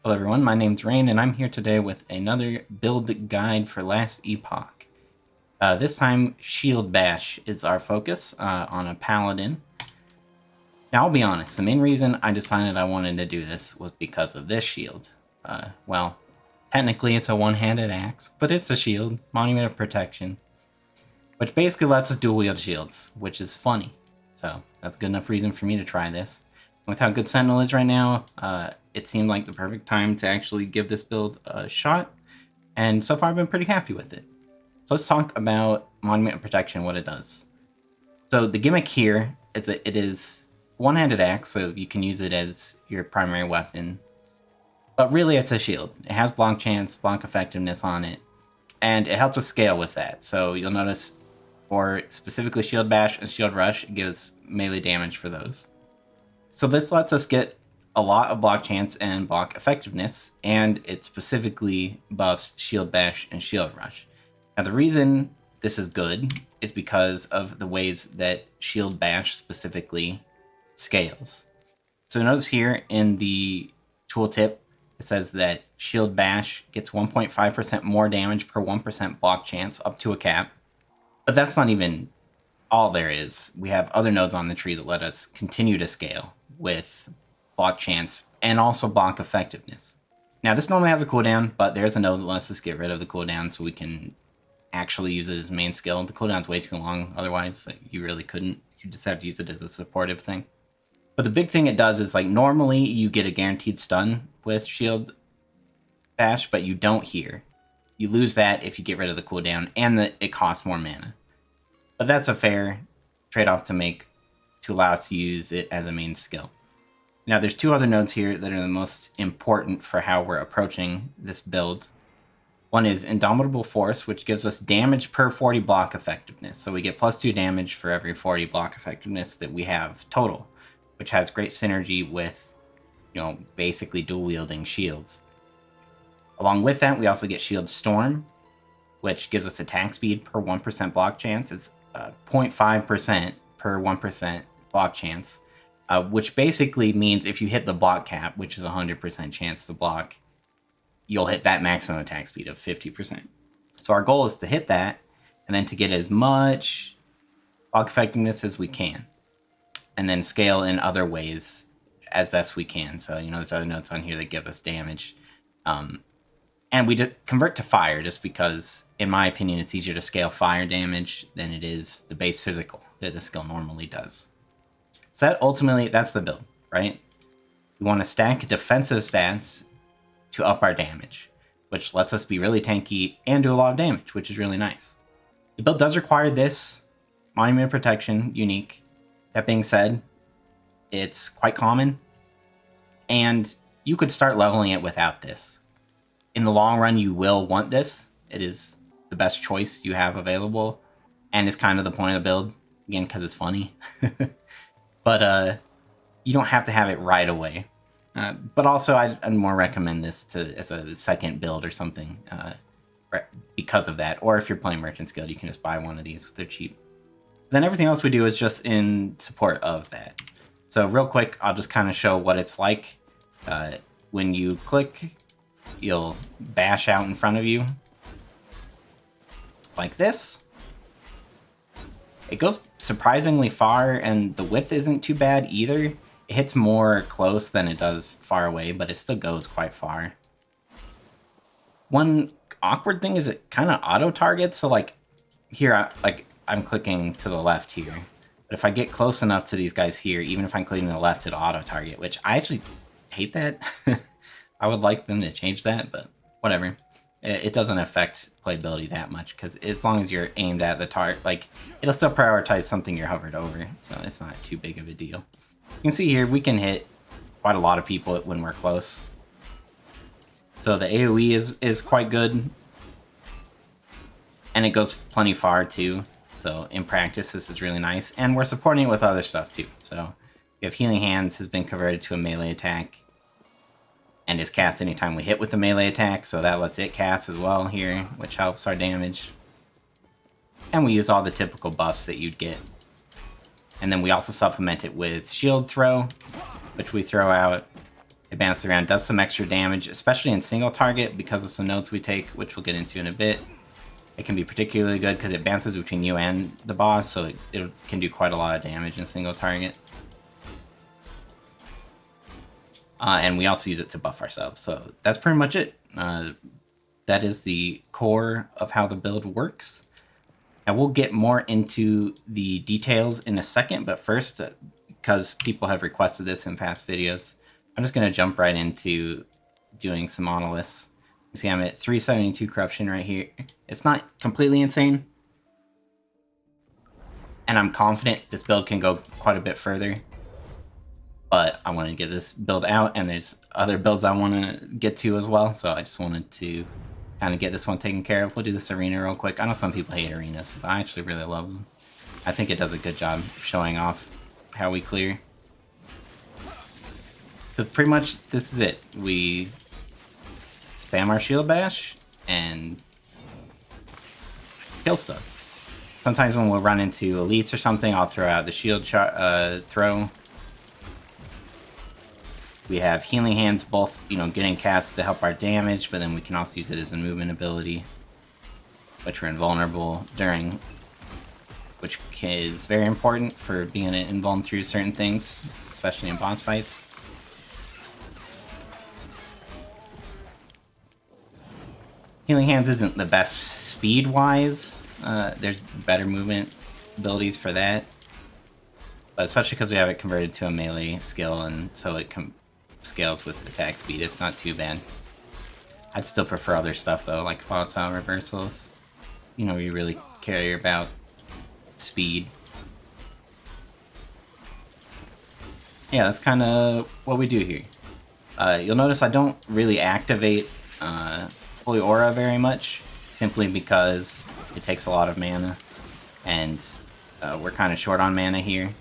Hello everyone, my name's Rain, and I'm here today with another build guide for Last Epoch. This time, Shield Bash is our focus on a Paladin. Now, I'll be honest, the main reason I decided I wanted to do this was because of this shield. Well, technically it's a one-handed axe, but it's a shield, Monument of Protection, which basically lets us dual-wield shields, which is funny. So, that's a good enough reason for me to try this. With how good Sentinel is right now, it seemed like the perfect time to actually give this build a shot, and so far I've been pretty happy with it. So let's talk about Monument of Protection, what it does. So the gimmick here is that it is one-handed axe, so you can use it as your primary weapon, but really it's a shield. It has block chance, block effectiveness on it, and it helps us scale with that. So you'll notice for specifically Shield Bash and Shield Rush, it gives melee damage for those. So this lets us get a lot of block chance and block effectiveness, and it specifically buffs Shield Bash and Shield Rush. Now the reason this is good is because of the ways that Shield Bash specifically scales. So notice here in the tooltip, it says that Shield Bash gets 1.5% more damage per 1% block chance up to a cap. But that's not even all there is. We have other nodes on the tree that let us continue to scale with block chance and also block effectiveness. Now this normally has a cooldown, but there's a node that lets us get rid of the cooldown so we can actually use it as main skill. The cooldown's way too long, otherwise you really couldn't. You just have to use it as a supportive thing. But the big thing it does is, like, normally you get a guaranteed stun with Shield Bash, but you don't here. You lose that if you get rid of the cooldown, and it costs more mana. But that's a fair trade-off to make to allow us to use it as a main skill. Now, there's two other nodes here that are the most important for how we're approaching this build. One is Indomitable Force, which gives us damage per 40 block effectiveness. So we get +2 damage for every 40 block effectiveness that we have total, which has great synergy with, basically dual-wielding shields. Along with that, we also get Shield Storm, which gives us attack speed per 1% block chance. It's 0.5% per 1% block chance. Which basically means if you hit the block cap, which is 100% chance to block, you'll hit that maximum attack speed of 50%. So our goal is to hit that, and then to get as much block effectiveness as we can, and then scale in other ways as best we can. So, there's other notes on here that give us damage. And we convert to fire just because, in my opinion, it's easier to scale fire damage than it is the base physical that the skill normally does. So that's the build, right? We want to stack defensive stats to up our damage, which lets us be really tanky and do a lot of damage, which is really nice. The build does require this Monument of Protection unique. That being said, it's quite common, and you could start leveling it without this. In the long run, you will want this. It is the best choice you have available, and it's kind of the point of the build, again, because it's funny. But you don't have to have it right away. But also, I'd more recommend this as a second build or something because of that. Or if you're playing Merchant's Guild, you can just buy one of these. They're cheap. Then everything else we do is just in support of that. So real quick, I'll just kind of show what it's like. When you click, you'll bash out in front of you like this. It goes surprisingly far, and the width isn't too bad either. It hits more close than it does far away, but it still goes quite far. One awkward thing is it kind of auto-targets, so like here, I'm clicking to the left here. But if I get close enough to these guys here, even if I'm clicking to the left, it'll auto-target, which I actually hate that. I would like them to change that, but whatever. It doesn't affect playability that much, because as long as you're aimed at the target, it'll still prioritize something you're hovered over, so it's not too big of a deal. You can see here, we can hit quite a lot of people when we're close. So the AoE is quite good, and it goes plenty far too, so in practice this is really nice, and we're supporting it with other stuff too. So we have Healing Hands has been converted to a melee attack, and is cast anytime we hit with a melee attack, so that lets it cast as well here, which helps our damage. And we use all the typical buffs that you'd get. And then we also supplement it with Shield Throw, which we throw out It bounces around, does some extra damage, especially in single target because of some nodes we take, which we'll get into in a bit. It can be particularly good because it bounces between you and the boss, so it can do quite a lot of damage in single target. And we also use it to buff ourselves, so that's pretty much it. That is the core of how the build works. Now we'll get more into the details in a second, but first, because people have requested this in past videos, I'm just going to jump right into doing some monoliths. You see I'm at 372 corruption right here. It's not completely insane, and I'm confident this build can go quite a bit further. But I want to get this build out, and there's other builds I want to get to as well, so I just wanted to kind of get this one taken care of. We'll do this arena real quick. I know some people hate arenas, but I actually really love them. I think it does a good job showing off how we clear. So pretty much this is it. We spam our Shield Bash and kill stuff. Sometimes when we'll run into elites or something, I'll throw out the shield throw. We have Healing Hands, both, getting casts to help our damage, but then we can also use it as a movement ability, which we're invulnerable during, which is very important for being invuln through certain things, especially in boss fights. Healing Hands isn't the best speed-wise. There's better movement abilities for that, but especially because we have it converted to a melee skill, and so it scales with attack speed. It's not too bad. I'd still prefer other stuff though, like volatile reversal if you really care about speed. Yeah, that's kind of what we do here. You'll notice I don't really activate Holy Aura very much, simply because it takes a lot of mana, and we're kind of short on mana here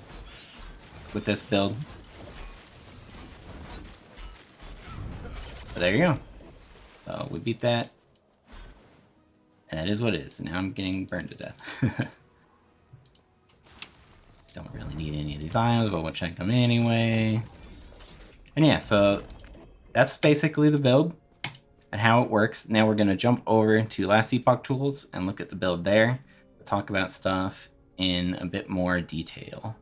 with this build. But there you go. So we beat that. And that is what it is. Now I'm getting burned to death. Don't really need any of these items, but we'll check them anyway. And yeah, so that's basically the build and how it works. Now we're going to jump over to Last Epoch tools and look at the build there. We'll talk about stuff in a bit more detail.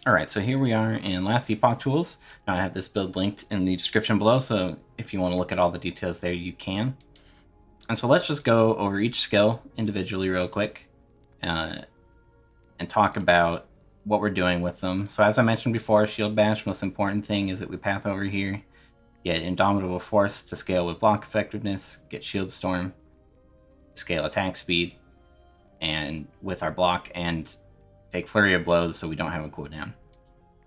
Alright, so here we are in Last Epoch tools. Now I have this build linked in the description below, so if you want to look at all the details there, you can. And so let's just go over each skill individually real quick and talk about what we're doing with them. So as I mentioned before, Shield Bash, most important thing is that we path over here, get Indomitable Force to scale with block effectiveness, get Shield Storm, scale attack speed, and with our block, and take Flurry of Blows so we don't have a cooldown.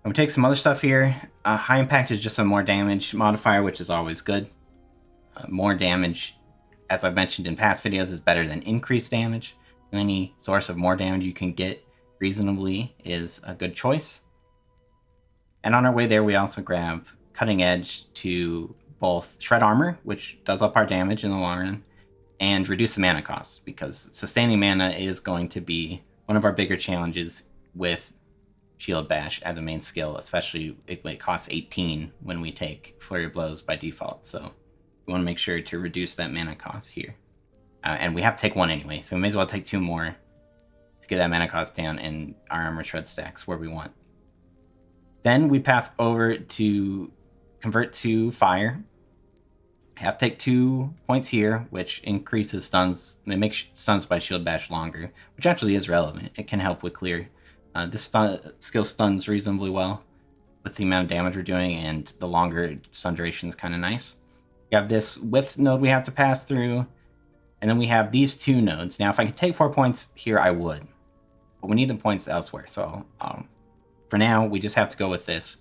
And we take some other stuff here. High Impact is just a more damage modifier, which is always good. More damage, as I've mentioned in past videos, is better than increased damage. Any source of more damage you can get reasonably is a good choice. And on our way there, we also grab Cutting Edge to both shred armor, which does up our damage in the long run, and reduce the mana cost, because sustaining mana is going to be one of our bigger challenges with Shield Bash as a main skill, especially it costs 18 when we take Flurry of Blows by default, so we want to make sure to reduce that mana cost here. And we have to take one anyway, so we may as well take two more to get that mana cost down, and our armor shred stacks where we want. Then we path over to convert to fire. Have to take 2 points here, which increases stuns. It makes stuns by Shield Bash longer, which actually is relevant. It can help with clear. This skill stuns reasonably well with the amount of damage we're doing, and the longer stun duration is kind of nice. We have this width node we have to pass through, and then we have these 2 nodes. Now, if I could take 4 points here, I would, but we need the points elsewhere, so for now, we just have to go with this.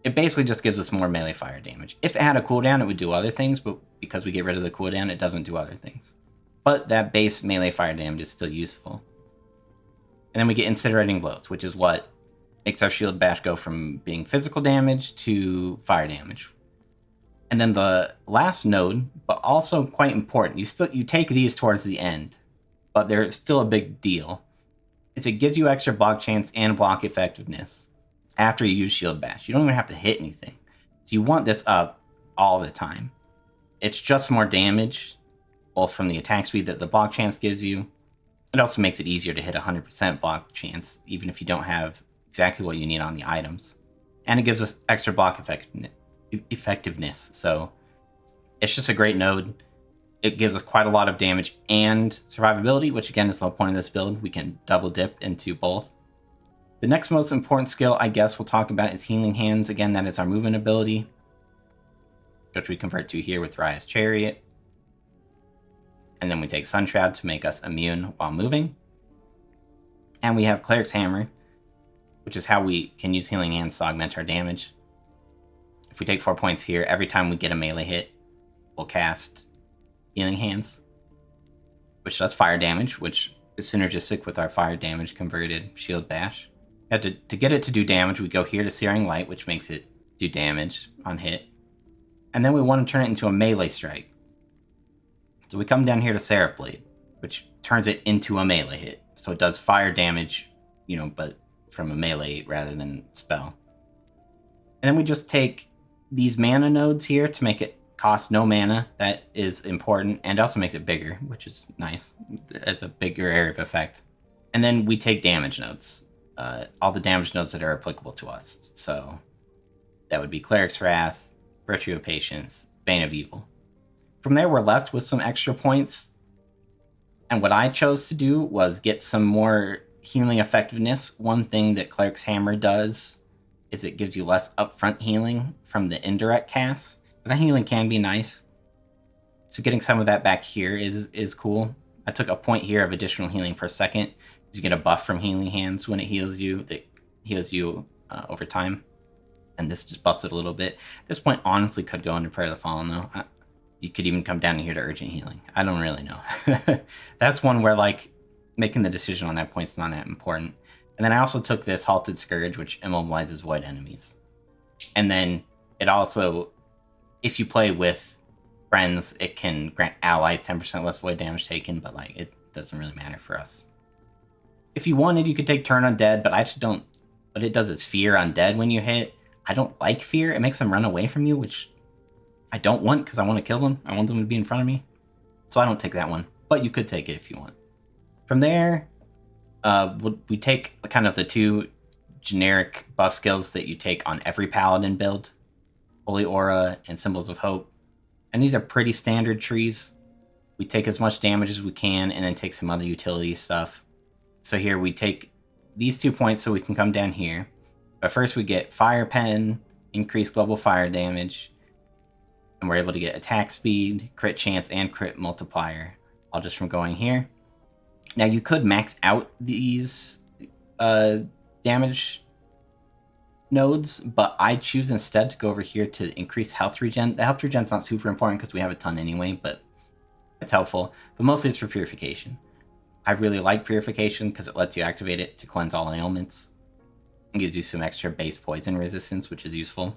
It basically just gives us more melee fire damage. If it had a cooldown, it would do other things, but because we get rid of the cooldown, it doesn't do other things. But that base melee fire damage is still useful. And then we get Incinerating Blows, which is what makes our Shield Bash go from being physical damage to fire damage. And then the last node, but also quite important, you take these towards the end, but they're still a big deal, is it gives you extra block chance and block effectiveness after you use Shield Bash. You don't even have to hit anything. So you want this up all the time. It's just more damage, both from the attack speed that the block chance gives you. It also makes it easier to hit 100% block chance, even if you don't have exactly what you need on the items. And it gives us extra block effectiveness, so it's just a great node. It gives us quite a lot of damage and survivability, which again is the whole point of this build. We can double dip into both. The next most important skill, I guess, we'll talk about is Healing Hands. Again, that is our movement ability, which we convert to here with Raya's Chariot. And then we take Sun Shroud to make us immune while moving. And we have Cleric's Hammer, which is how we can use Healing Hands to augment our damage. If we take 4 points here, every time we get a melee hit, we'll cast Healing Hands, which does fire damage, which is synergistic with our fire damage converted Shield Bash. To get it to do damage, we go here to Searing Light, which makes it do damage on hit. And then we want to turn it into a melee strike. So we come down here to Seraph Blade, which turns it into a melee hit. So it does fire damage, but from a melee rather than spell. And then we just take these mana nodes here to make it cost no mana. That is important, and also makes it bigger, which is nice. It's a bigger area of effect. And then we take damage nodes. All the damage nodes that are applicable to us. So that would be Cleric's Wrath, Virtue of Patience, Bane of Evil. From there, we're left with some extra points. And what I chose to do was get some more healing effectiveness. One thing that Cleric's Hammer does is it gives you less upfront healing from the indirect casts. But that healing can be nice. So getting some of that back here is cool. I took a point here of additional healing per second. You get a buff from Healing Hands when it heals you. That heals you over time. And this just buffs it a little bit. At this point, honestly, could go into Prayer of the Fallen, though. You could even come down here to Urgent Healing. I don't really know. That's one where, making the decision on that point's not that important. And then I also took this Halted Scourge, which immobilizes void enemies. And then it also, if you play with friends, it can grant allies 10% less void damage taken, but it doesn't really matter for us. If you wanted, you could take Turn Undead, but I just don't. What it does is Fear Undead when you hit. I don't like Fear. It makes them run away from you, which I don't want because I want to kill them. I want them to be in front of me. So I don't take that one, but you could take it if you want. From there, we take kind of the two generic buff skills that you take on every Paladin build, Holy Aura and Symbols of Hope. And these are pretty standard trees. We take as much damage as we can and then take some other utility stuff. So here we take these 2 points so we can come down here. But first we get Fire Pen, increased global fire damage, and we're able to get attack speed, crit chance, and crit multiplier, all just from going here. Now you could max out these damage nodes, but I choose instead to go over here to increase health regen. The health regen's not super important because we have a ton anyway, but it's helpful. But mostly it's for purification. I really like Purification because it lets you activate it to cleanse all ailments. It gives you some extra base poison resistance, which is useful.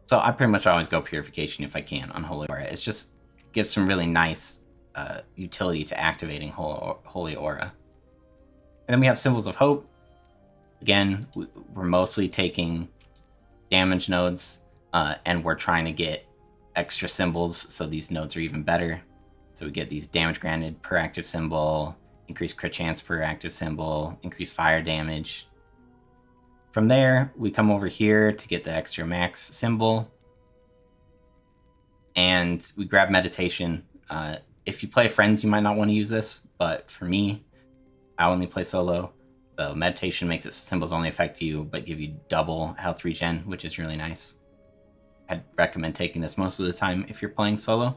So I pretty much always go Purification if I can on Holy Aura. It just gives some really nice utility to activating Holy Aura. And then we have Symbols of Hope. Again, we're mostly taking damage nodes, and we're trying to get extra symbols, so these nodes are even better. So we get these damage granted per active symbol, increased crit chance per active symbol, increased fire damage. From there, we come over here to get the extra max symbol. And we grab Meditation. If you play friends, you might not want to use this, but for me, I only play solo. So Meditation makes its symbols only affect you, but give you double health regen, which is really nice. I'd recommend taking this most of the time if you're playing solo.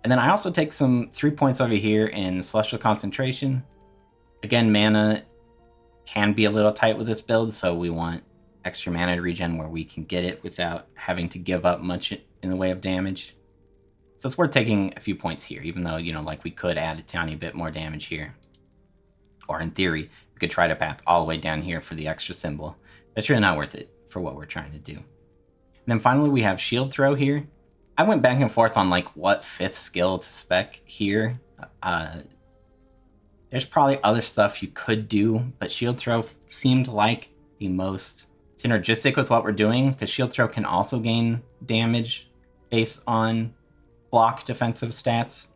And then I also take some 3 points over here in Celestial Concentration. Again, mana can be a little tight with this build, so we want extra mana to regen where we can get it without having to give up much in the way of damage. So it's worth taking a few points here, even though, we could add a tiny bit more damage here. Or in theory, we could try to path all the way down here for the extra symbol. It's really not worth it for what we're trying to do. And then finally, we have Shield Throw here. I went back and forth on what 5th skill to spec here. There's probably other stuff you could do, but Shield Throw seemed like the most synergistic with what we're doing, because Shield Throw can also gain damage based on block defensive stats.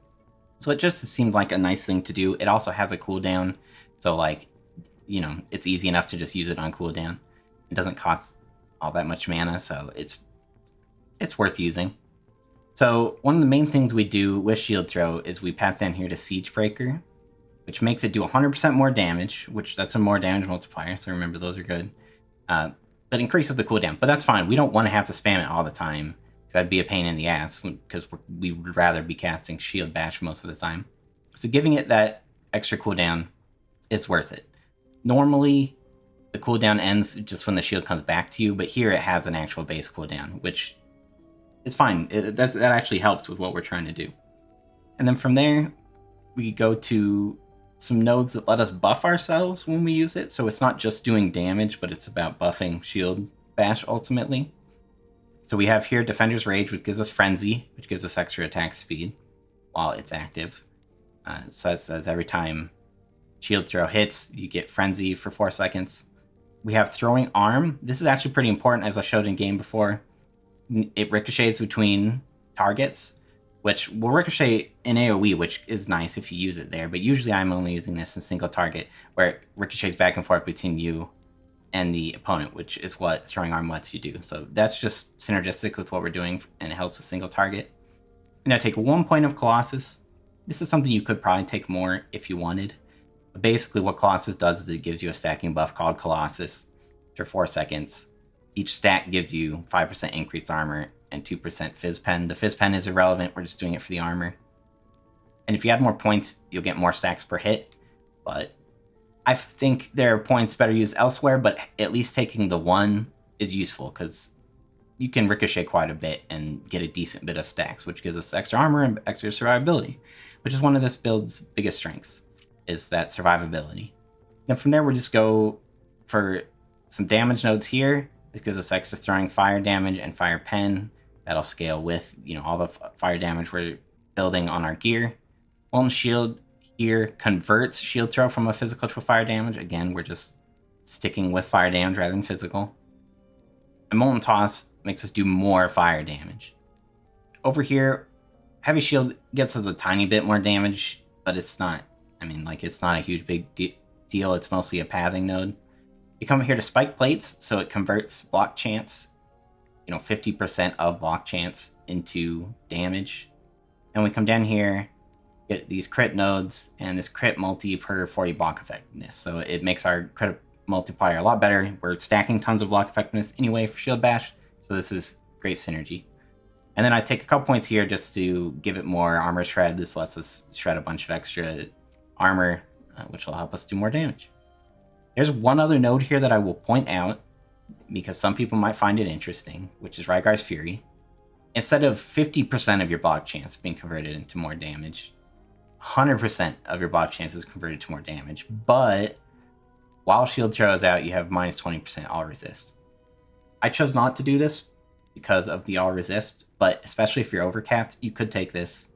So it just seemed like a nice thing to do. It also has a cooldown, so like, you know, it's easy enough to just use it on cooldown. It doesn't cost all that much mana, so it's worth using. So one of the main things we do with Shield Throw is we pat down here to Siege Breaker, which makes it do 100% more damage, which that's a more damage multiplier, so remember those are good. But increases the cooldown, but that's fine. We don't want to have to spam it all the time, because that'd be a pain in the ass, because we would rather be casting Shield Bash most of the time. So giving it that extra cooldown is worth it. Normally, the cooldown ends just when the shield comes back to you, but here it has an actual base cooldown, which is fine. That actually helps with what we're trying to do. And then from there, we go to some nodes that let us buff ourselves when we use it, so it's not just doing damage, but it's about buffing Shield Bash ultimately. So we have here Defender's Rage, which gives us Frenzy, which gives us extra attack speed while it's active. So it says every time Shield Throw hits, you get Frenzy for 4 seconds. We have Throwing Arm. This is actually pretty important, as I showed in game before. It ricochets between targets, which will ricochet in AoE, which is nice if you use it there, but usually I'm only using this in single target, where it ricochets back and forth between you and the opponent, which is what Throwing Arm lets you do. So that's just synergistic with what we're doing, and it helps with single target. And I take 1 point of Colossus. This is something you could probably take more if you wanted. But basically what Colossus does is it gives you a stacking buff called Colossus for 4 seconds. Each stack gives you 5% increased armor and 2% Fizz Pen. The Fizz Pen is irrelevant, we're just doing it for the armor. And if you add more points, you'll get more stacks per hit, but I think there are points better used elsewhere, but at least taking the 1 is useful, because you can ricochet quite a bit and get a decent bit of stacks, which gives us extra armor and extra survivability, which is one of this build's biggest strengths, is that survivability. Then from there, we'll just go for some damage nodes here. This gives us extra throwing fire damage and fire pen. That'll scale with, you know, all the fire damage we're building on our gear. Molten Shield here converts shield throw from a physical to a fire damage. Again, we're just sticking with fire damage rather than physical. And Molten Toss makes us do more fire damage. Over here, Heavy Shield gets us a tiny bit more damage, but it's not, I mean, like, it's not a huge big deal. It's mostly a pathing node. You come here to Spike Plates, so it converts block chance, you know, 50% of block chance into damage. And we come down here, get these crit nodes, and this crit multi per 40 block effectiveness. So it makes our crit multiplier a lot better. We're stacking tons of block effectiveness anyway for Shield Bash, so this is great synergy. And then I take a couple points here just to give it more armor shred. This lets us shred a bunch of extra armor, which will help us do more damage. There's one other node here that I will point out, because some people might find it interesting, which is Rygar's Fury. Instead of 50% of your block chance being converted into more damage, 100% of your block chance is converted to more damage, but while Shield Throw is out, you have minus 20% all resist. I chose not to do this because of the all resist, but especially if you're overcapped, you could take this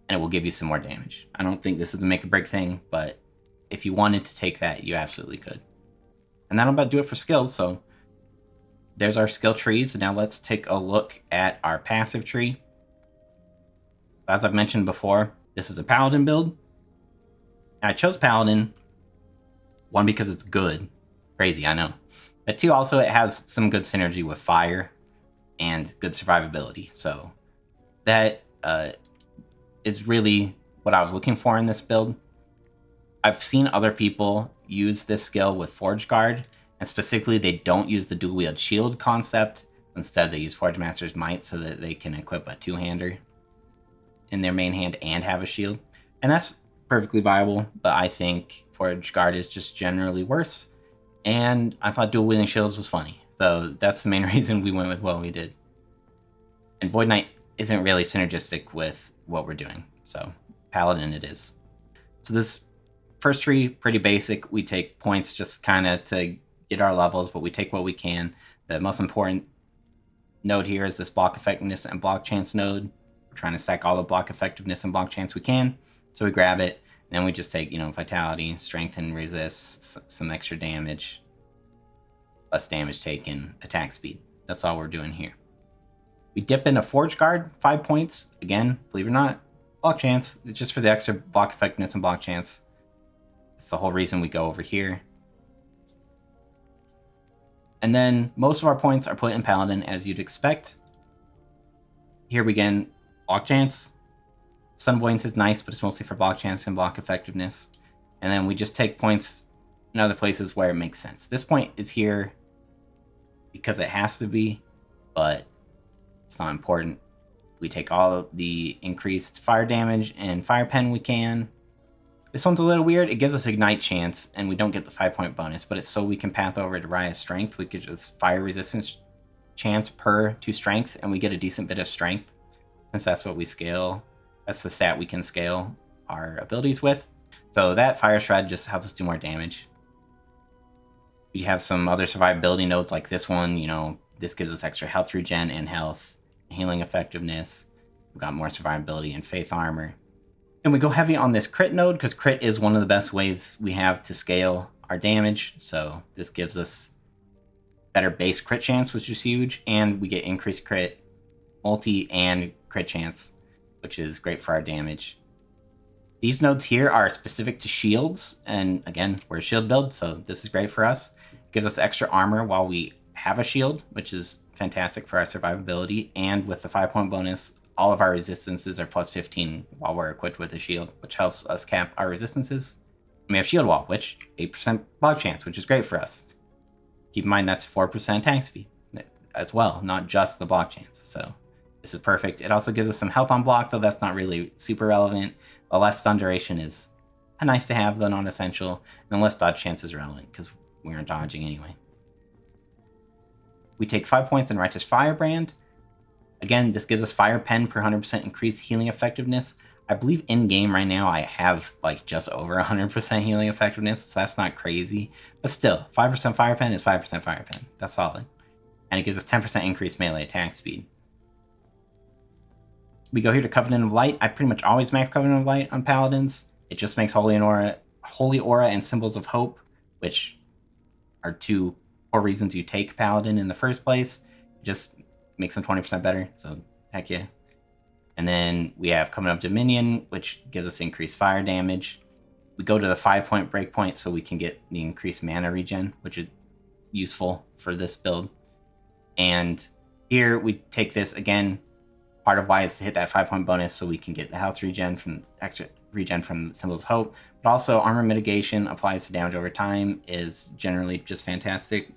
and it will give you some more damage. I don't think this is a make or break thing, but if you wanted to take that, you absolutely could. And that'll about do it for skills, so there's our skill trees. Now let's take a look at our passive tree. As I've mentioned before, this is a Paladin build. Now, I chose Paladin, 1, because it's good. Crazy, I know. But 2, also it has some good synergy with fire and good survivability. So that is really what I was looking for in this build. I've seen other people use this skill with Forge Guard, and specifically they don't use the dual wield shield concept. Instead, they use Forge Master's Might so that they can equip a 2-hander in their main hand and have a shield. And that's perfectly viable, but I think Forge Guard is just generally worse. And I thought dual wielding shields was funny. So that's the main reason we went with what we did. And Void Knight isn't really synergistic with what we're doing. So Paladin it is. So this first tree, pretty basic. We take points just kind of to get our levels, but we take what we can. The most important node here is this block effectiveness and block chance node. We're trying to stack all the block effectiveness and block chance we can. So we grab it, and then we just take, you know, vitality, strength and resist, some extra damage, less damage taken, attack speed. That's all we're doing here. We dip in a Forge Guard, 5 points. Again, believe it or not, block chance. It's just for the extra block effectiveness and block chance. That's the whole reason we go over here. And then most of our points are put in Paladin, as you'd expect. Here we get block chance. Sun Buoyance is nice, but it's mostly for block chance and block effectiveness. And then we just take points in other places where it makes sense. This point is here because it has to be, but it's not important. We take all of the increased fire damage and fire pen we can. This one's a little weird. It gives us ignite chance, and we don't get the 5-point bonus, but it's so we can path over to Raya's strength. We get just fire resistance chance per 2 strength, and we get a decent bit of strength, since that's what we scale. That's the stat we can scale our abilities with. So that fire shred just helps us do more damage. We have some other survivability nodes like this one. You know, this gives us extra health regen and health, healing effectiveness. We've got more survivability and faith armor. And we go heavy on this crit node because crit is one of the best ways we have to scale our damage. So this gives us better base crit chance, which is huge, and we get increased crit, multi, and crit chance, which is great for our damage. These nodes here are specific to shields, and again, we're a shield build, so this is great for us. It gives us extra armor while we have a shield, which is fantastic for our survivability, and with the 5-point bonus, all of our resistances are plus 15 while we're equipped with a shield, which helps us cap our resistances. And we have shield wall, which 8% block chance, which is great for us. Keep in mind that's 4% attack speed as well, not just the block chance. So this is perfect. It also gives us some health on block, though that's not really super relevant. A less stun duration is nice to have, though not essential. And less dodge chance is relevant because we aren't dodging anyway. We take 5 points in Righteous Firebrand. Again, this gives us Fire Pen per 100% increased healing effectiveness. I believe in-game right now I have like just over 100% healing effectiveness, so that's not crazy. But still, 5% Fire Pen is 5% Fire Pen. That's solid. And it gives us 10% increased melee attack speed. We go here to Covenant of Light. I pretty much always max Covenant of Light on Paladins. It just makes Holy Aura and Symbols of Hope, which are 2 core reasons you take Paladin in the first place. It just makes them 20% better, so heck yeah. And then we have Covenant of Dominion, which gives us increased fire damage. We go to the 5-point breakpoint so we can get the increased mana regen, which is useful for this build. And here we take this again. Part of why is to hit that 5-point bonus so we can get the health regen from extra regen from Symbols of Hope. But also armor mitigation applies to damage over time is generally just fantastic.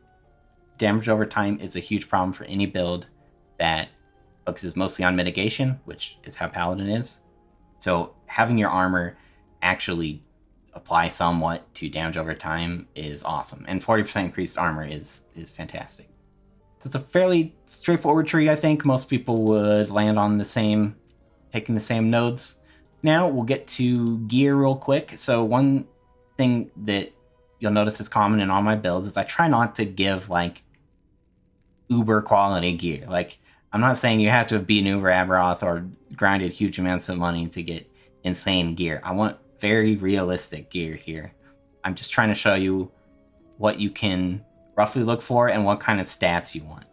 Damage over time is a huge problem for any build that focuses mostly on mitigation, which is how Paladin is. So having your armor actually apply somewhat to damage over time is awesome. And 40% increased armor is fantastic. So it's a fairly straightforward tree, I think. Most people would land on taking the same nodes. Now we'll get to gear real quick. So one thing that you'll notice is common in all my builds is I try not to give like uber quality gear. Like, I'm not saying you have to have beaten Uber Aberoth or grinded huge amounts of money to get insane gear. I want very realistic gear here. I'm just trying to show you what you can roughly look for and what kind of stats you want.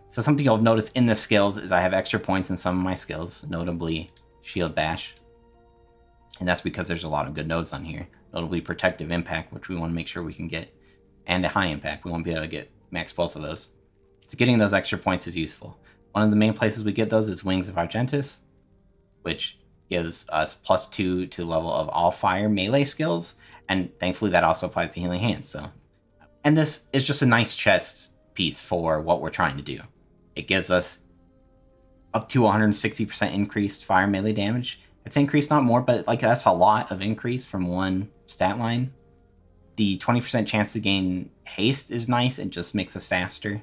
So something you'll notice in the skills is I have extra points in some of my skills, notably Shield Bash. And that's because there's a lot of good nodes on here. Notably Protective Impact, which we want to make sure we can get, and a High Impact. We won't be able to get max both of those. So getting those extra points is useful. One of the main places we get those is Wings of Argentus, which gives us +2 to the level of all fire melee skills, and thankfully that also applies to Healing Hands. And this is just a nice chest piece for what we're trying to do. It gives us up to 160% increased fire melee damage. It's increased, not more, but like that's a lot of increase from one stat line. The 20% chance to gain haste is nice. It just makes us faster.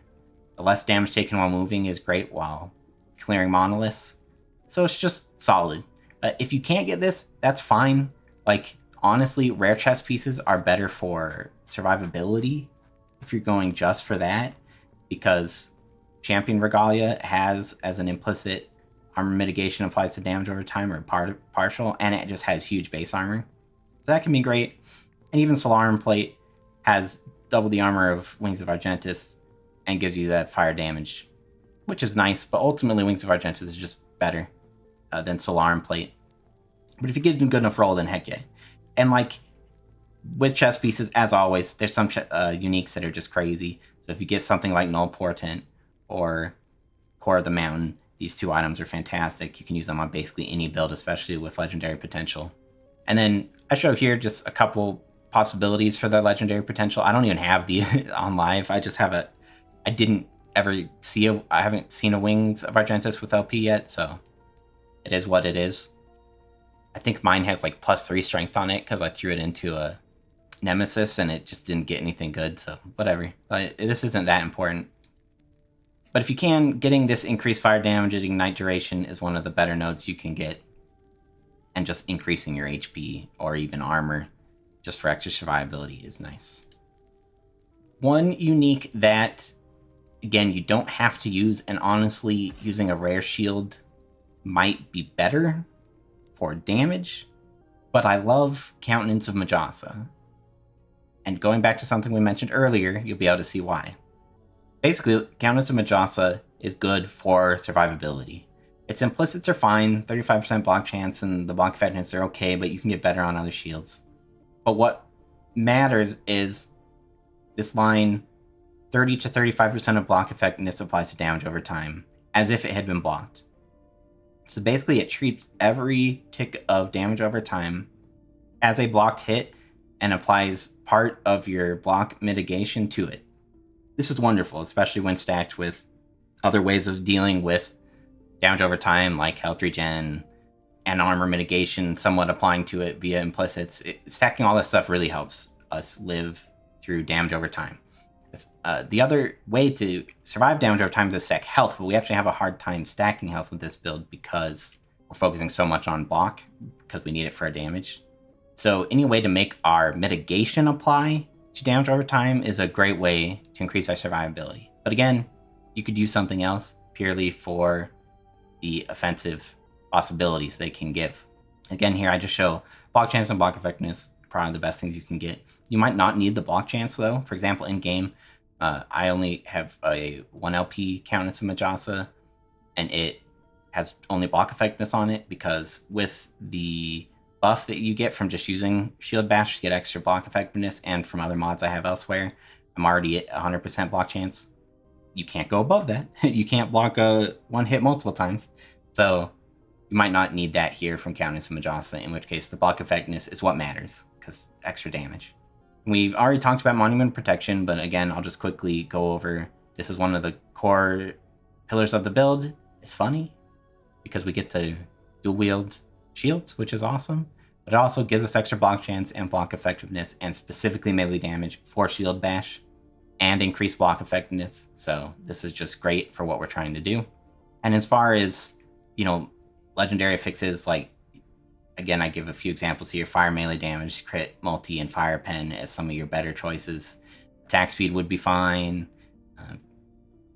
The less damage taken while moving is great while clearing monoliths. So it's just solid. If you can't get this, that's fine. Like, honestly, rare chest pieces are better for survivability if you're going just for that, because Champion Regalia has as an implicit armor mitigation applies to damage over time or partial, and it just has huge base armor. So that can be great. And even Solarum Plate has double the armor of Wings of Argentus and gives you that fire damage which is nice, but ultimately Wings of Argentus is just better than Solarum Plate. But if you get a good enough roll, then heck yeah. And like with chess pieces, as always, there's some uniques that are just crazy. So if you get something like Null Portent or Core of the Mountain, these two items are fantastic. You can use them on basically any build, especially with legendary potential. And then I show here just a couple possibilities for the legendary potential. I don't even have the on live. I just have a. I didn't ever see a. I haven't seen a Wings of Argentus with LP yet, so it is what it is. I think mine has like +3 strength on it because I threw it into a Nemesis and it just didn't get anything good, so whatever. But this isn't that important. But if you can, getting this increased fire damage and ignite duration is one of the better nodes you can get. And just increasing your HP or even armor just for extra survivability is nice. One unique that, again, you don't have to use, and honestly, using a rare shield might be better for damage, but I love Countenance of Majasa. And going back to something we mentioned earlier, you'll be able to see why. Basically, Countenance of Majasa is good for survivability. Its implicits are fine, 35% block chance, and the block effectiveness are okay, but you can get better on other shields. But what matters is this line, 30 to 35% of block effectiveness applies to damage over time, as if it had been blocked. So basically it treats every tick of damage over time as a blocked hit and applies part of your block mitigation to it. This is wonderful, especially when stacked with other ways of dealing with damage over time, like health regen and armor mitigation, somewhat applying to it via implicits. Stacking all this stuff really helps us live through damage over time. The other way to survive damage over time is to stack health, but we actually have a hard time stacking health with this build because we're focusing so much on block, because we need it for our damage. So any way to make our mitigation apply to damage over time is a great way to increase our survivability. But again, you could use something else purely for the offensive possibilities they can give. Again, here I just show block chance and block effectiveness, probably the best things you can get. You might not need the block chance though. For example, in game, I only have a 1 LP Countenance of Majasa, and it has only block effectiveness on it because with the buff that you get from just using Shield Bash to get extra block effectiveness, and from other mods I have elsewhere, I'm already at 100% block chance. You can't go above that. You can't block a one hit multiple times. So you might not need that here from Countenance of Majasa, in which case the block effectiveness is what matters, because extra damage. We've already talked about Monument Protection, but again, I'll just quickly go over. This is one of the core pillars of the build. It's funny, because we get to dual wield shields, which is awesome. But it also gives us extra block chance and block effectiveness, and specifically melee damage for Shield Bash, and increased block effectiveness. So this is just great for what we're trying to do. And as far as, legendary fixes, like, again, I give a few examples here. Fire melee damage, crit, multi, and fire pen as some of your better choices. Attack speed would be fine.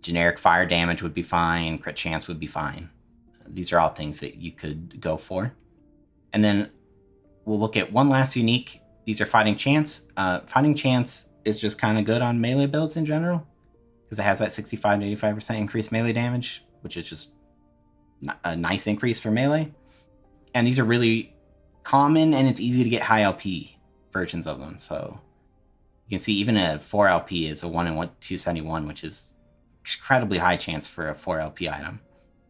Generic fire damage would be fine. Crit chance would be fine. These are all things that you could go for. And then we'll look at one last unique. These are Fighting Chance. Fighting Chance is just kind of good on melee builds in general, because it has that 65 to 85% increased melee damage, which is just a nice increase for melee. And these are really common, and it's easy to get high LP versions of them. So you can see even a 4 LP is a 1 in 271, which is incredibly high chance for a 4 LP item.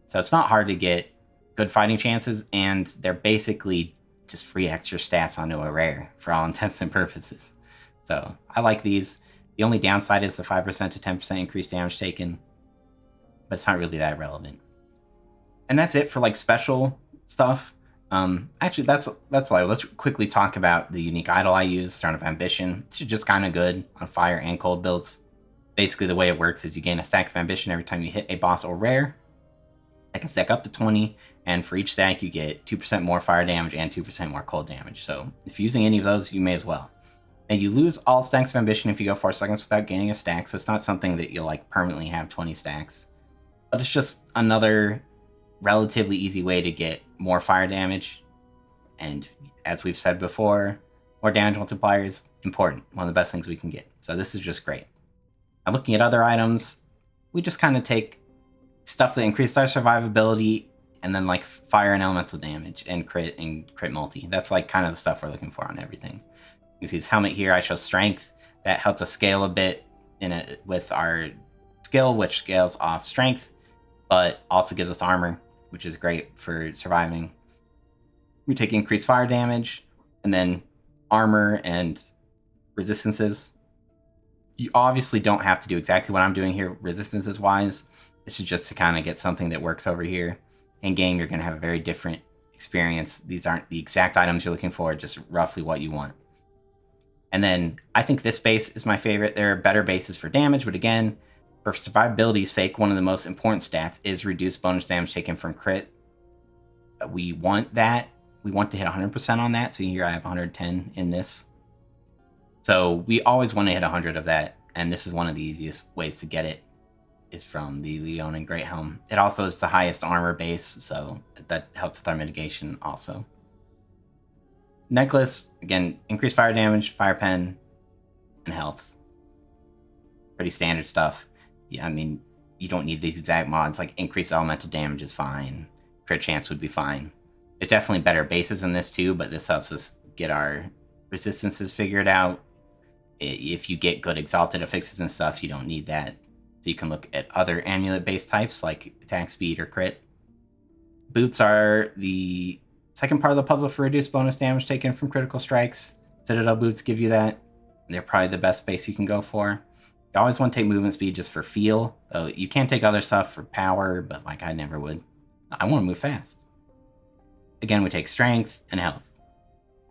So it's not hard to get good fighting chances, and they're basically just free extra stats onto a rare for all intents and purposes. So I like these. The only downside is the 5% to 10% increased damage taken, but it's not really that relevant. And that's it for like special stuff. Actually, that's all. Let's quickly talk about the unique idol I use, Throne of Ambition. It's just kind of good on fire and cold builds. Basically, the way it works is you gain a stack of ambition every time you hit a boss or rare. That can stack up to 20, and for each stack you get 2% more fire damage and 2% more cold damage. So if you're using any of those, you may as well. And you lose all stacks of ambition if you go 4 seconds without gaining a stack, so it's not something that you'll like permanently have 20 stacks. But it's just another relatively easy way to get more fire damage. And as we've said before, more damage multipliers, important. One of the best things we can get. So this is just great. Now looking at other items, we just kind of take stuff that increases our survivability, and then like fire and elemental damage and crit multi. That's like kind of the stuff we're looking for on everything. You see this helmet here, I show strength. That helps us scale a bit with our skill, which scales off strength, but also gives us armor, which is great for surviving. We take increased fire damage, and then armor and resistances. You obviously don't have to do exactly what I'm doing here resistances wise. This is just to kind of get something that works over here. In game, you're going to have a very different experience. These aren't the exact items you're looking for, just roughly what you want. And then I think this base is my favorite. There are better bases for damage, but again, for survivability's sake, one of the most important stats is reduced bonus damage taken from crit. We want that. We want to hit 100% on that. So here I have 110 in this. So we always want to hit 100 of that. And this is one of the easiest ways to get it, is from the Leonin Great Helm. It also is the highest armor base, so that helps with our mitigation also. Necklace, again, increased fire damage, fire pen, and health. Pretty standard stuff. Yeah, I mean, you don't need these exact mods. Like increased elemental damage is fine. Crit chance would be fine. There's definitely better bases in this too, but this helps us get our resistances figured out. If you get good exalted affixes and stuff, you don't need that. So you can look at other amulet-based types like attack speed or crit. Boots are the second part of the puzzle for reduced bonus damage taken from critical strikes. Citadel boots give you that. They're probably the best base you can go for. You always want to take movement speed just for feel. Though you can take other stuff for power, but like I never would. I want to move fast. Again, we take strength and health.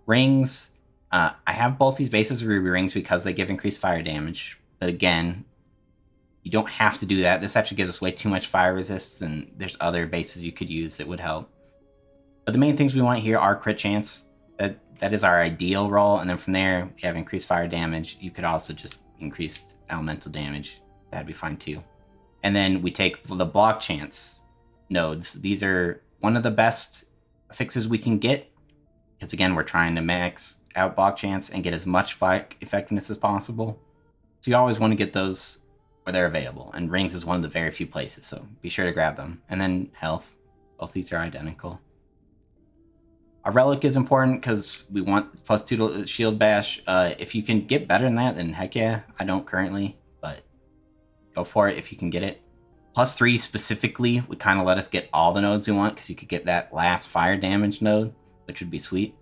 Rings. I have both these bases of ruby rings because they give increased fire damage. But again, you don't have to do that. This actually gives us way too much fire resist, and there's other bases you could use that would help. But the main things we want here are crit chance. That is our ideal roll, and then from there, we have increased fire damage. You could also just increase elemental damage. That'd be fine too. And then we take the block chance nodes. These are one of the best fixes we can get, because again, we're trying to max out block chance and get as much block effectiveness as possible. So you always want to get those where they're available, and rings is one of the very few places, so be sure to grab them. And then health. Both these are identical. A relic is important because we want +2 to shield bash. If you can get better than that, then heck yeah. I don't currently, but go for it if you can get it. +3 specifically would kind of let us get all the nodes we want, because you could get that last fire damage node, which would be sweet.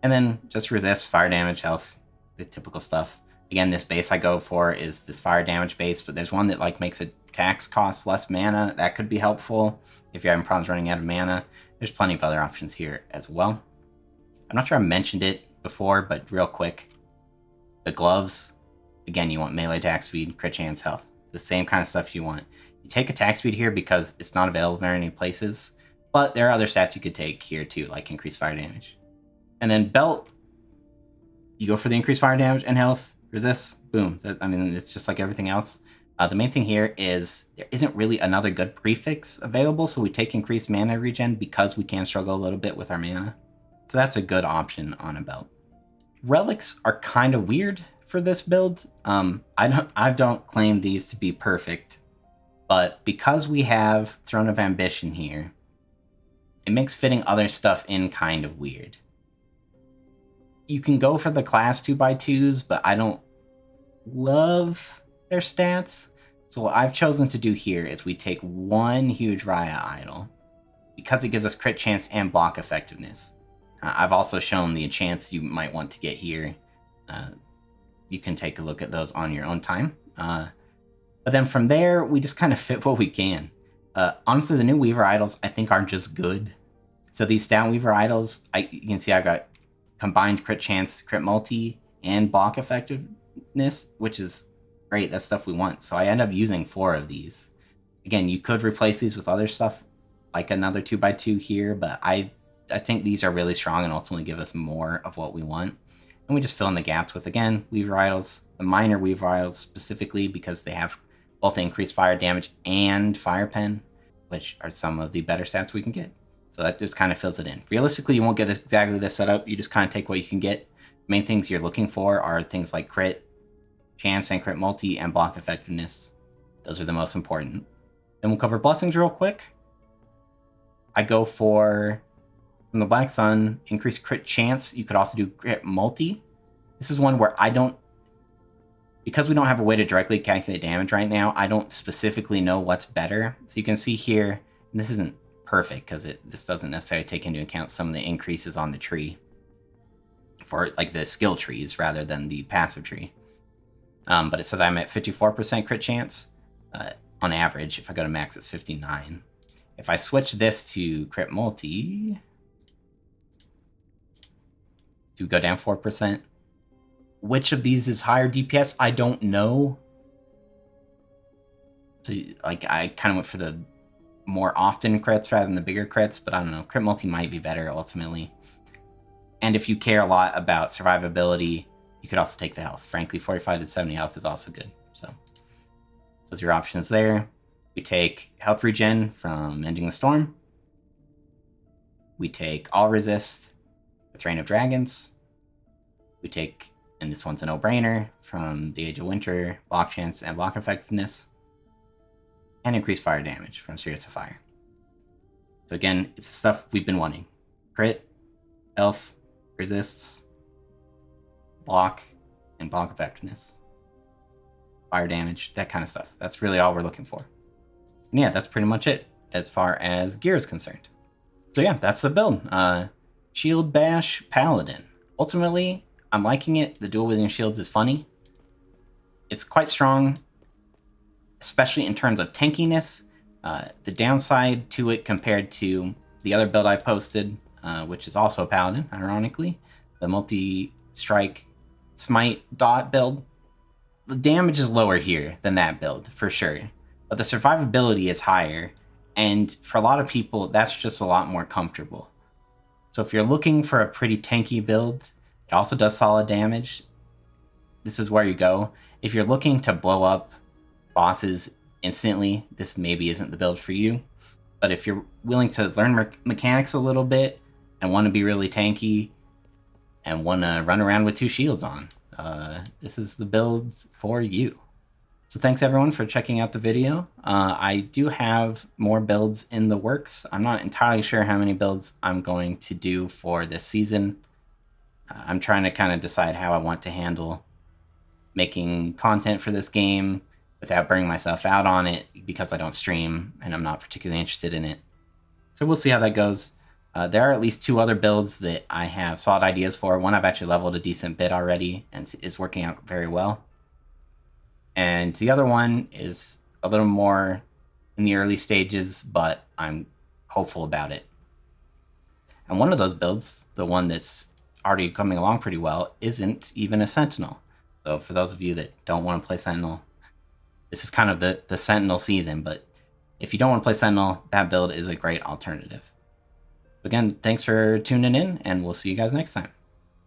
And then just resist, fire damage, health, the typical stuff. Again, this base I go for is this fire damage base, but there's one that like makes attacks cost less mana. That could be helpful if you're having problems running out of mana. There's plenty of other options here as well. I'm not sure I mentioned it before, but real quick. The gloves, again, you want melee attack speed, crit chance, health. The same kind of stuff you want. You take attack speed here because it's not available in very many places, but there are other stats you could take here too, like increased fire damage. And then belt, you go for the increased fire damage and health, resist, boom. I mean, it's just like everything else. The main thing here is there isn't really another good prefix available, so we take increased mana regen because we can struggle a little bit with our mana. So that's a good option on a belt. Relics are kind of weird for this build. I don't claim these to be perfect, but because we have Throne of Ambition here, it makes fitting other stuff in kind of weird. You can go for the class 2x2s, but I don't love their stats. So what I've chosen to do here is we take one huge Raya idol, because it gives us crit chance and block effectiveness. I've also shown the enchants you might want to get here. You can take a look at those on your own time. But then from there, we just kind of fit what we can. Honestly, the new Weaver idols, I think, are just good. So these Stout Weaver idols, you can see I got combined crit chance, crit multi, and block effectiveness, which is great. That's stuff we want. So I end up using 4 of these. Again, you could replace these with other stuff, like another 2x2 here, but I think these are really strong and ultimately give us more of what we want. And we just fill in the gaps with, again, Weaver idols, the minor Weaver idols specifically because they have both increased fire damage and fire pen, which are some of the better stats we can get. So that just kind of fills it in. Realistically, you won't get exactly this setup. You just kind of take what you can get. Main things you're looking for are things like crit, chance and crit multi, and block effectiveness. Those are the most important. Then we'll cover Blessings real quick. I go for, from the Black Sun, increase crit chance. You could also do crit multi. This is one where I don't, because we don't have a way to directly calculate damage right now, I don't specifically know what's better. So you can see here, and this isn't perfect because this doesn't necessarily take into account some of the increases on the tree for like the skill trees rather than the passive tree. But it says I'm at 54% crit chance. On average, if I go to max, it's 59. If I switch this to crit multi, do go down 4%. Which of these is higher DPS? I don't know. So, like, I kind of went for the more often crits rather than the bigger crits, but I don't know. Crit multi might be better ultimately. And if you care a lot about survivability, you could also take the health. Frankly, 45 to 70 health is also good. So those are your options there. We take health regen from Ending the Storm. We take all resist with Reign of Dragons. We take, and this one's a no-brainer, from the Age of Winter, block chance and block effectiveness. And increased fire damage from Spirits of Fire. So again, it's the stuff we've been wanting. Crit, health, resists, block, and block effectiveness. Fire damage, that kind of stuff. That's really all we're looking for. And yeah, that's pretty much it as far as gear is concerned. So yeah, that's the build. Shield Bash Paladin. Ultimately, I'm liking it. The dual wielding shields is funny. It's quite strong, especially in terms of tankiness. The downside to it compared to the other build I posted, which is also a Paladin, ironically, the multi-strike smite dot build, the damage is lower here than that build, for sure. But the survivability is higher, and for a lot of people, that's just a lot more comfortable. So if you're looking for a pretty tanky build, it also does solid damage, this is where you go. If you're looking to blow up bosses instantly, this maybe isn't the build for you. But if you're willing to learn mechanics a little bit and want to be really tanky and want to run around with 2 shields on, this is the build for you. So thanks everyone for checking out the video. I do have more builds in the works. I'm not entirely sure how many builds I'm going to do for this season. I'm trying to kind of decide how I want to handle making content for this game without burning myself out on it because I don't stream and I'm not particularly interested in it. So we'll see how that goes. There are at least 2 other builds that I have solid ideas for. One I've actually leveled a decent bit already and is working out very well. And the other one is a little more in the early stages, but I'm hopeful about it. And one of those builds, the one that's already coming along pretty well, isn't even a Sentinel. So for those of you that don't want to play Sentinel, this is kind of the Sentinel season, but if you don't want to play Sentinel, that build is a great alternative. Again, thanks for tuning in, and we'll see you guys next time.